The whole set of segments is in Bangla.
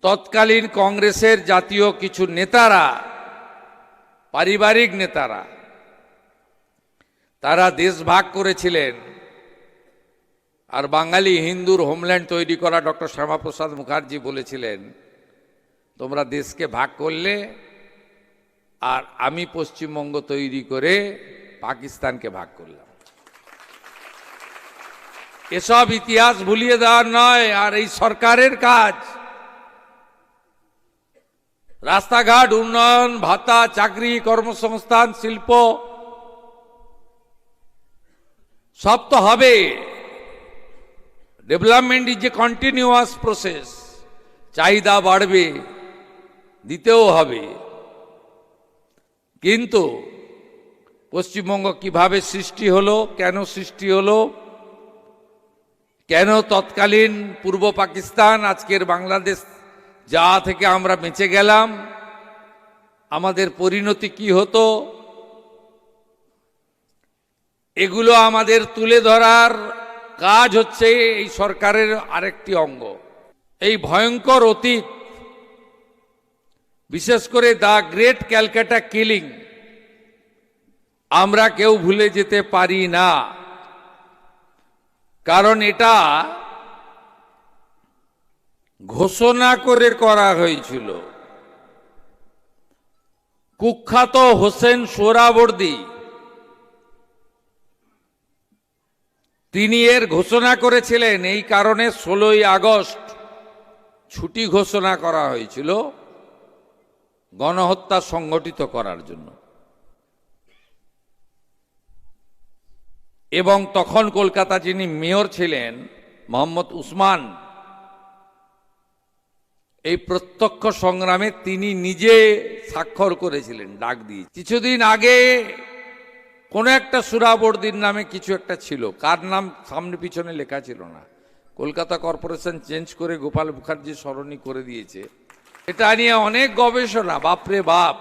তৎকালীন কংগ্রেসের জাতীয় কিছু নেতারা, পারিবারিক নেতারা, তারা দেশ ভাগ করেছিলেন। আর বাঙালি হিন্দুর হোমল্যান্ড তৈরি করা ডক্টর শ্যামাপ্রসাদ মুখার্জি বলেছিলেন, তোমরা দেশকে ভাগ করলে আর আমি পশ্চিমবঙ্গ তৈরি করে পাকিস্তানকে ভাগ করলাম। এসব ইতিহাস ভুলিয়ে দেওয়ার নয়, আর এই সরকারের কাজ। রাস্তাঘাট উন্নয়ন, ভাতা, চাকরি, কর্মসংস্থান, শিল্প সব তো হবে। Development is a continuous process. চাহিদা বাড়বে, দিতেও হবে। কিন্তু পশ্চিমবঙ্গ কিভাবে সৃষ্টি হলো, কেন সৃষ্টি হলো, কেন তৎকালীন পূর্ব পাকিস্তান, আজকের বাংলাদেশ যা থেকে আমরা বেঁচে গেলাম, আমাদের পরিণতি কি হতো, এগুলো আমাদের তুলে ধরার কাজ হচ্ছে এই সরকারের আরেকটি অঙ্গ। এই ভয়ঙ্কর অতীত, বিশেষ করে দ্য গ্রেট ক্যালকাটা কিলিং, আমরা কেউ ভুলে যেতে পারি না। কারণ এটা ঘোষণা করে করা হয়েছিল। কুখ্যাত হোসেন সোহরাওয়ার্দী তিনি এর ঘোষণা করেছিলেন। এই কারণে 16ই আগস্ট ছুটি ঘোষণা করা হয়েছিল গণহত্যা সংগঠিত করার জন্য। এবং তখন কলকাতা যিনি মেয়র ছিলেন মোহাম্মদ উসমান, এই প্রত্যক্ষ সংগ্রামে তিনি নিজে স্বাক্ষর করেছিলেন, ডাক দিয়ে। কিছুদিন আগে কোন একটা সোহরাওয়ার্দীর নামে কিছু একটা ছিল, কার নাম সামনে পিছনে লেখা ছিল না। কলকাতা কর্পোরেশন চেঞ্জ করে গোপাল মুখার্জি সরণি করে দিয়েছে। এটা নিয়ে অনেক গবেষণা, বাপরে বাপ।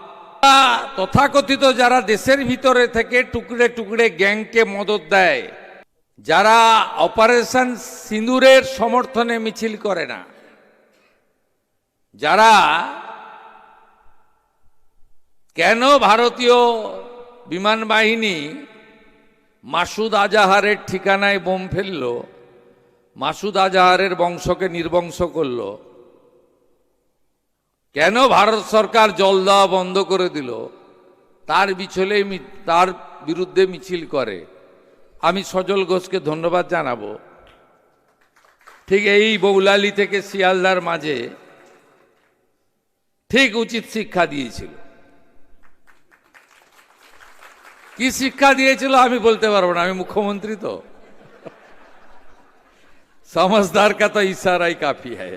তথাকথিত যারা দেশের ভিতরে থেকে টুকরে টুকরে গ্যাংকে মদত দেয়, যারা অপারেশন সিঁদুরের সমর্থনে মিছিল করে না, যারা কেন ভারতীয় বিমান বাহিনী মাসুদ আজাহারের ঠিকানায় বোম ফেলল, মাসুদ আজাহারের বংশকে নির্বংশ করল, কেন ভারত সরকার জল দেওয়া বন্ধ করে দিল, তার বিরুদ্ধে মিছিল করে। আমি সজল ঘোষকে ধন্যবাদ জানাবো। ঠিক এই বৌলালি থেকে শিয়ালদার মাঝে ঠিক উচিত শিক্ষা দিয়েছিল। কি শিক্ষা দিয়েছিল আমি বলতে পারবো না, আমি মুখ্যমন্ত্রী তো। समझदार का तो इशारा ही काफी है।